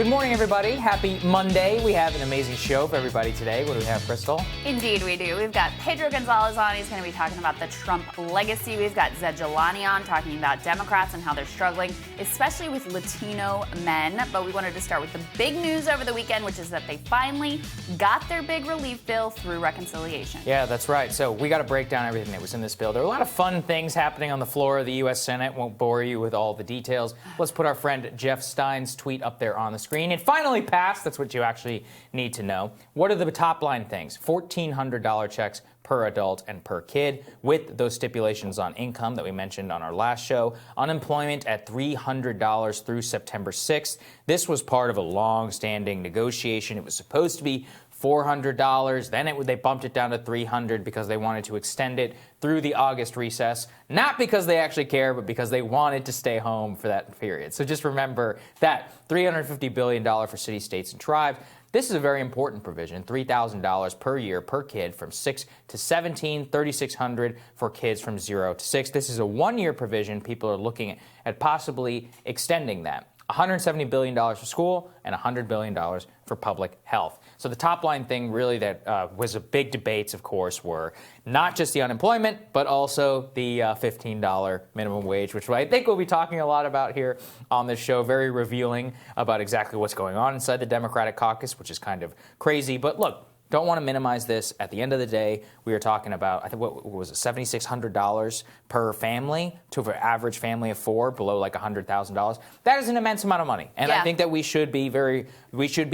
Good morning, everybody. Happy Monday. We have an amazing show for everybody today. What do we have, Krystal? Indeed, we do. We've got Pedro Gonzalez on. He's going to be talking about the Trump legacy. We've got Zed Jelani on talking about Democrats and how they're struggling, especially with Latino men. But we wanted to start with the big news over the weekend, which is that they finally got their big relief bill through reconciliation. Yeah, that's right. So we got to break down everything that was in this bill. There are a lot of fun things happening on the floor of the U.S. Senate. Won't bore you with all the details. Let's put our friend Jeff Stein's tweet up there on the screen. It finally passed. That's what you actually need to know. What are the top line things? $1,400 checks per adult and per kid, with those stipulations on income that we mentioned on our last show. Unemployment at $300 through September 6th. This was part of a long-standing negotiation. It was supposed to be $400. Then they bumped it down to $300 because they wanted to extend it through the August recess. Not because they actually care, but because they wanted to stay home for that period. So just remember that $350 billion for cities, states, and tribes. This is a very important provision, $3,000 per year per kid from 6 to 17, $3,600 for kids from 0 to 6. This is a one-year provision. People are looking at possibly extending that. $170 billion for school and $100 billion for public health. So the top line thing really that was a big debates, of course, were not just the unemployment, but also the $15 minimum wage, which I think we'll be talking a lot about here on this show. Very revealing about exactly what's going on inside the Democratic caucus, which is kind of crazy. But look, don't want to minimize this. At the end of the day, we are talking about, I think, what was it, $7,600 per family to an average family of four, below like $100,000. That is an immense amount of money. And yeah. I think that we should be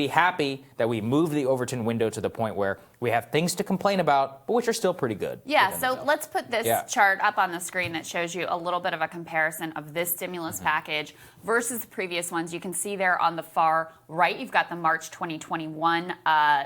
happy that we moved the Overton window to the point where we have things to complain about, but which are still pretty good. Yeah, so let's put this chart up on the screen that shows you a little bit of a comparison of this stimulus package versus the previous ones. You can see there on the far right, you've got the March 2021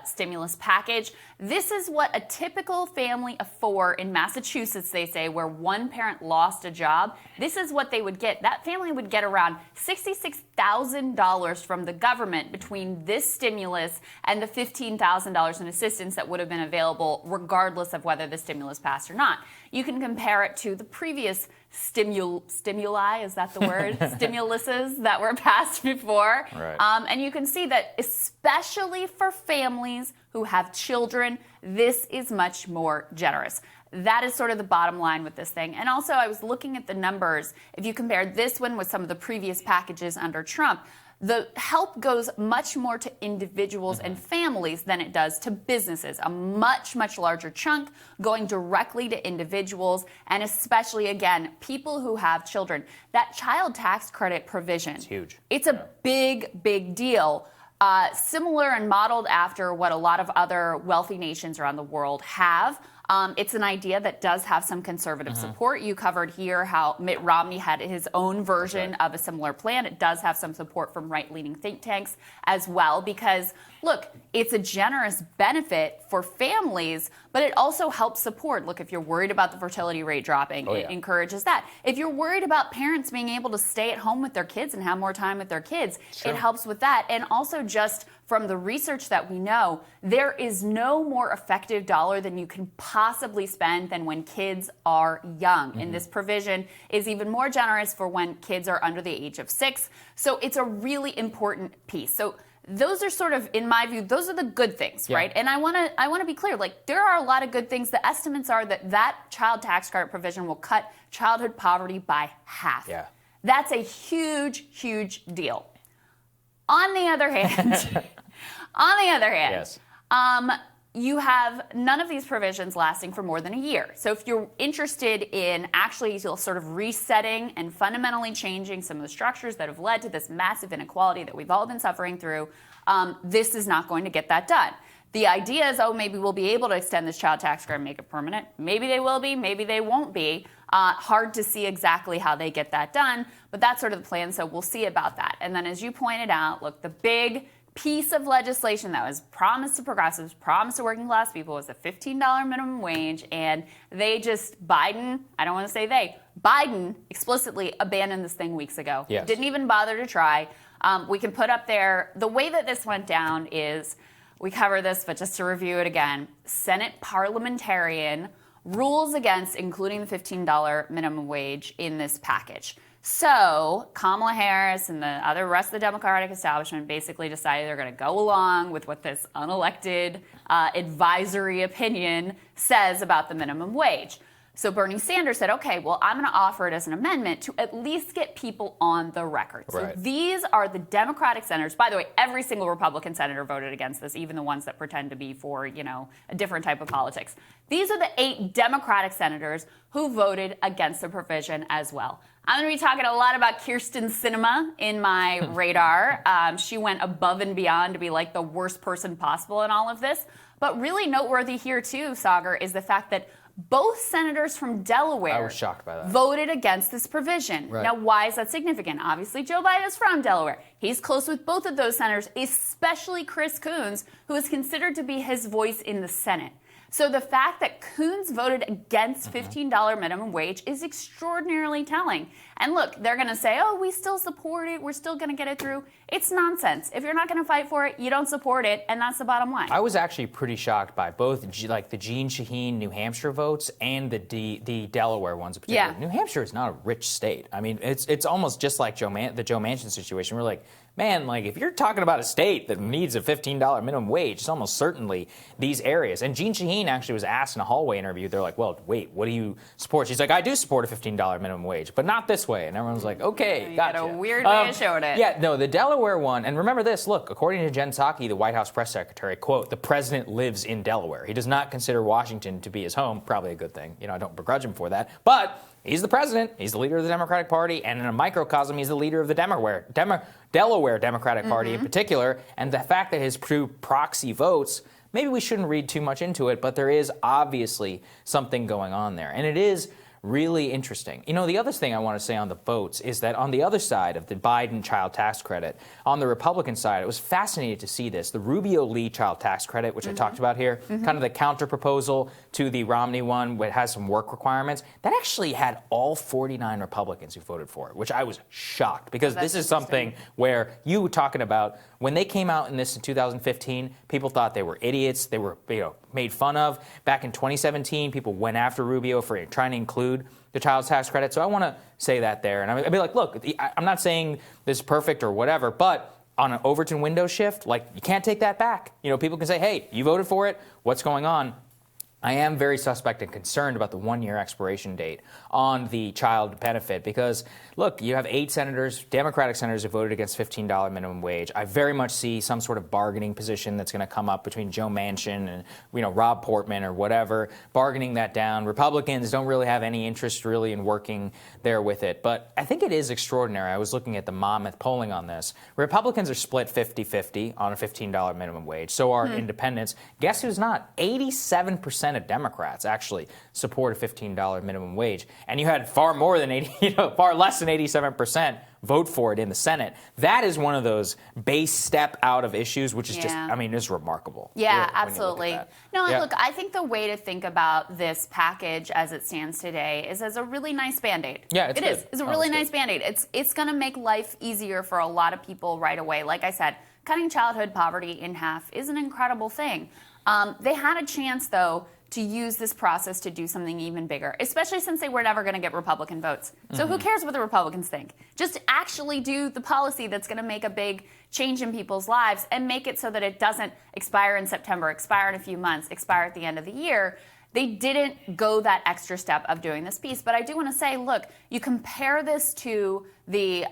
stimulus package. This is what a typical family of four in Massachusetts, they say, where one parent lost a job. This is what they would get. That family would get around $66,000 from the government between this stimulus and the $15,000 in assistance that would have been available regardless of whether the stimulus passed or not. You can compare it to the previous stimuli, is that the word? Stimuluses that were passed before. Right. And you can see that especially for families who have children, this is much more generous. That is sort of the bottom line with this thing. And also, I was looking at the numbers. If you compare this one with some of the previous packages under Trump, the help goes much more to individuals and families than it does to businesses. A much, much larger chunk going directly to individuals and especially, again, people who have children. That child tax credit provision. It's huge. It's a big, big deal. Similar and modeled after what a lot of other wealthy nations around the world have. It's an idea that does have some conservative support. You covered here how Mitt Romney had his own version of a similar plan. It does have some support from right-leaning think tanks as well because, look, it's a generous benefit for families, but it also helps support. Look, if you're worried about the fertility rate dropping, it encourages that. If you're worried about parents being able to stay at home with their kids and have more time with their kids, it helps with that. And also just from the research that we know, there is no more effective dollar than you can possibly spend than when kids are young. And this provision is even more generous for when kids are under the age of 6. So it's a really important piece. So those are sort of, in my view, those are the good things, right? And I want to be clear, like there are a lot of good things. The estimates are that child tax credit provision will cut childhood poverty by half. Yeah. That's a huge, huge deal. On the other hand, yes. You have none of these provisions lasting for more than a year. So if you're interested in actually sort of resetting and fundamentally changing some of the structures that have led to this massive inequality that we've all been suffering through, this is not going to get that done. The idea is, maybe we'll be able to extend this child tax credit and make it permanent. Maybe they will be, maybe they won't be. Hard to see exactly how they get that done, but that's sort of the plan, so we'll see about that. And then as you pointed out, look, the big piece of legislation that was promised to progressives, promised to working class people was a $15 minimum wage, and Biden explicitly abandoned this thing weeks ago. Yes. Didn't even bother to try. We can put up there, the way that this went down is, we cover this, but just to review it again, Senate parliamentarian rules against including the $15 minimum wage in this package. So Kamala Harris and the rest of the Democratic establishment basically decided they're going to go along with what this unelected advisory opinion says about the minimum wage. So Bernie Sanders said, okay, well, I'm going to offer it as an amendment to at least get people on the record. Right. So these are the Democratic senators. By the way, every single Republican senator voted against this, even the ones that pretend to be for, a different type of politics. These are the 8 Democratic senators who voted against the provision as well. I'm going to be talking a lot about Kyrsten Sinema in my radar. She went above and beyond to be like the worst person possible in all of this. But really noteworthy here, too, Saagar, is the fact that both senators from Delaware I was shocked by that. voted against this provision. Right. Now, why is that significant? Obviously, Joe Biden is from Delaware. He's close with both of those senators, especially Chris Coons, who is considered to be his voice in the Senate. So the fact that Coons voted against $15 minimum wage is extraordinarily telling. And look, they're going to say, oh, we still support it. We're still going to get it through. It's nonsense. If you're not going to fight for it, you don't support it. And that's the bottom line. I was actually pretty shocked by both the Jeanne Shaheen New Hampshire votes and the Delaware ones in particular. Yeah. New Hampshire is not a rich state. I mean, it's almost just like the Joe Manchin situation. We're like, man, like if you're talking about a state that needs a $15 minimum wage, it's almost certainly these areas. And Jeanne Shaheen actually was asked in a hallway interview, they're like, well, wait, what do you support? She's like, I do support a $15 minimum wage, but not this way. And everyone's like, okay, gotcha. Got a weird way of showing it. Yeah, no, the Delaware one, and remember this, look, according to Jen Psaki, the White House press secretary, quote, the president lives in Delaware. He does not consider Washington to be his home. Probably a good thing. I don't begrudge him for that. But he's the president. He's the leader of the Democratic Party. And in a microcosm, he's the leader of the Delaware Democratic Party in particular. And the fact that his proxy votes, maybe we shouldn't read too much into it, but there is obviously something going on there. And it is really interesting. The other thing I want to say on the votes is that on the other side of the Biden child tax credit, on the Republican side, it was fascinating to see this. The Rubio-Lee child tax credit, which I talked about here, kind of the counter proposal to the Romney one, which has some work requirements, that actually had all 49 Republicans who voted for it, which I was shocked because this is something where you were talking about when they came out in this in 2015, people thought they were idiots. They were made fun of. Back in 2017, people went after Rubio for trying to include the child tax credit. So I want to say that there. And I'd be like, look, I'm not saying this is perfect or whatever, but on an Overton window shift, you can't take that back. People can say, hey, you voted for it. What's going on? I am very suspect and concerned about the 1-year expiration date on the child benefit because, look, you have 8 senators, Democratic senators who voted against $15 minimum wage. I very much see some sort of bargaining position that's going to come up between Joe Manchin and, Rob Portman or whatever, bargaining that down. Republicans don't really have any interest really in working there with it. But I think it is extraordinary. I was looking at the Monmouth polling on this. Republicans are split 50-50 on a $15 minimum wage. So are independents. Guess who's not? 87% of Democrats actually support a $15 minimum wage, and you had far less than 87% vote for it in the Senate. That is one of those base step out of issues, which is it's remarkable. Yeah, really, absolutely. Look, I think the way to think about this package as it stands today is as a really nice Band-Aid. Yeah, it is. It's a really nice Band-Aid. It's going to make life easier for a lot of people right away. Like I said, cutting childhood poverty in half is an incredible thing. They had a chance, though, to use this process to do something even bigger, especially since they were never going to get Republican votes. So who cares what the Republicans think? Just actually do the policy that's going to make a big change in people's lives and make it so that it doesn't expire in September, expire in a few months, expire at the end of the year. They didn't go that extra step of doing this piece. But I do want to say, look, you compare this to the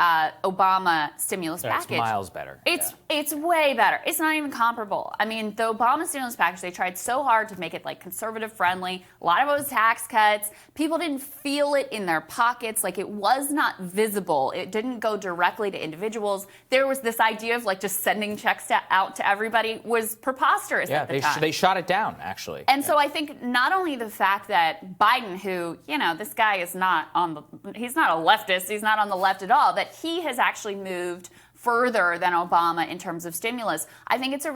Obama stimulus package. It's miles better. It's way better. It's not even comparable. I mean, the Obama stimulus package, they tried so hard to make it conservative friendly. A lot of it was tax cuts. People didn't feel it in their pockets. It was not visible. It didn't go directly to individuals. There was this idea of just sending checks out to everybody was prepreposterous at the time. They shot it down, actually. And so I think not only the fact that Biden, who, this guy is he's not a leftist, he's not on the left at all, that he has actually moved further than Obama in terms of stimulus. I think it's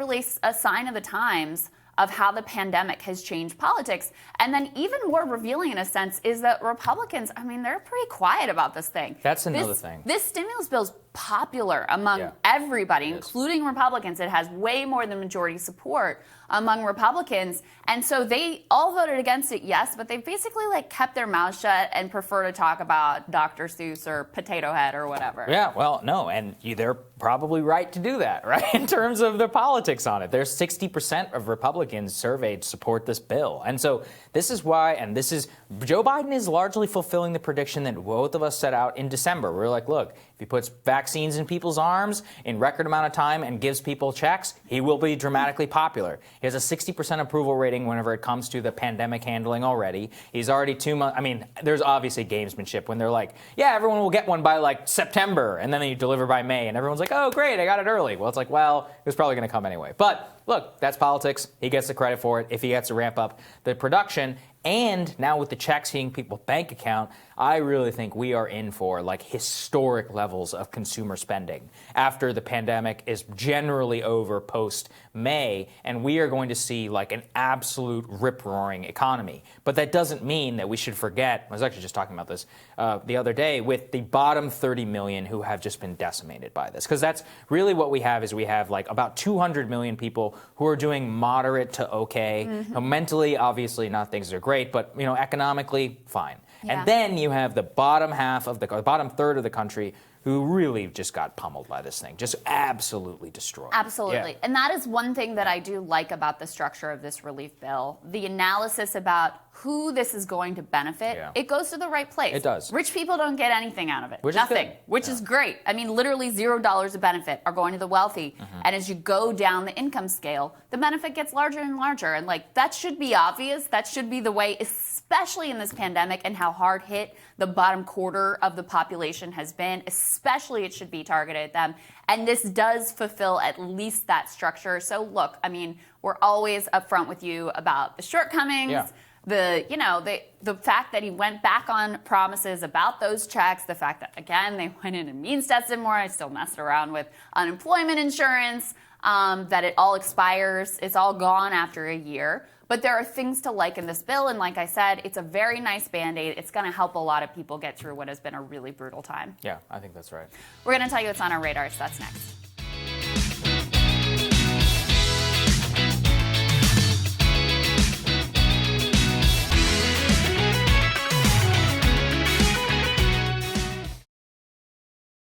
a sign of the times of how the pandemic has changed politics. And then even more revealing in a sense is that Republicans, they're pretty quiet about this thing. That's another thing. This stimulus bill is popular among everybody, including Republicans. It has way more than majority support among Republicans. And so they all voted against it, yes, but they basically like kept their mouths shut and prefer to talk about Dr. Seuss or Potato Head or whatever. Yeah, well, no, and they're probably right to do that, right? In terms of the politics on it. There's 60% of Republicans surveyed support this bill. And so this is why, and this is, Joe Biden is largely fulfilling the prediction that both of us set out in December. We're like, look, if he puts vaccines in people's arms in record amount of time and gives people checks, he will be dramatically popular. He has a 60% approval rating whenever it comes to the pandemic handling already. He's already 2 months. I mean, there's obviously gamesmanship when they're like, yeah, everyone will get one by like September, and then they deliver by May, and everyone's like, oh, great, I got it early. Well, it's like, well, it was probably going to come anyway. But look, that's politics. He gets the credit for it if he gets to ramp up the production. And now with the checks hitting people's bank account, I really think we are in for like historic levels of consumer spending after the pandemic is generally over post-May, and we are going to see like an absolute rip-roaring economy. But that doesn't mean that we should forget, I was actually just talking about this the other day, with the bottom 30 million who have just been decimated by this. Because that's really what we have, is we have like about 200 million people who are doing moderate to okay. Mentally, obviously not things that are great, but economically, fine. Yeah. And then you have the bottom half of the bottom third of the country who really just got pummeled by this thing, just absolutely destroyed. Absolutely. Yeah. And that is one thing that I do like about the structure of this relief bill. The analysis about who this is going to benefit, it goes to the right place. It does. Rich people don't get anything out of it. Which Nothing. is good. Which is great. I mean, literally $0 of benefit are going to the wealthy. And as you go down the income scale, the benefit gets larger and larger. And like, that should be obvious. That should be the way, especially in this pandemic and how hard hit the bottom quarter of the population has been. Especially it should be targeted at them. And this does fulfill at least that structure. So look, I mean, we're always upfront with you about the shortcomings. Yeah. The fact that he went back on promises about those checks, the fact that, again, they went in and means tested more. I still messed around with unemployment insurance, that it all expires. It's all gone after a year. But there are things to like in this bill. And like I said, it's a very nice Band-Aid. It's going to help a lot of people get through what has been a really brutal time. Yeah, I think that's right. We're going to tell you what's on our radar. So that's next.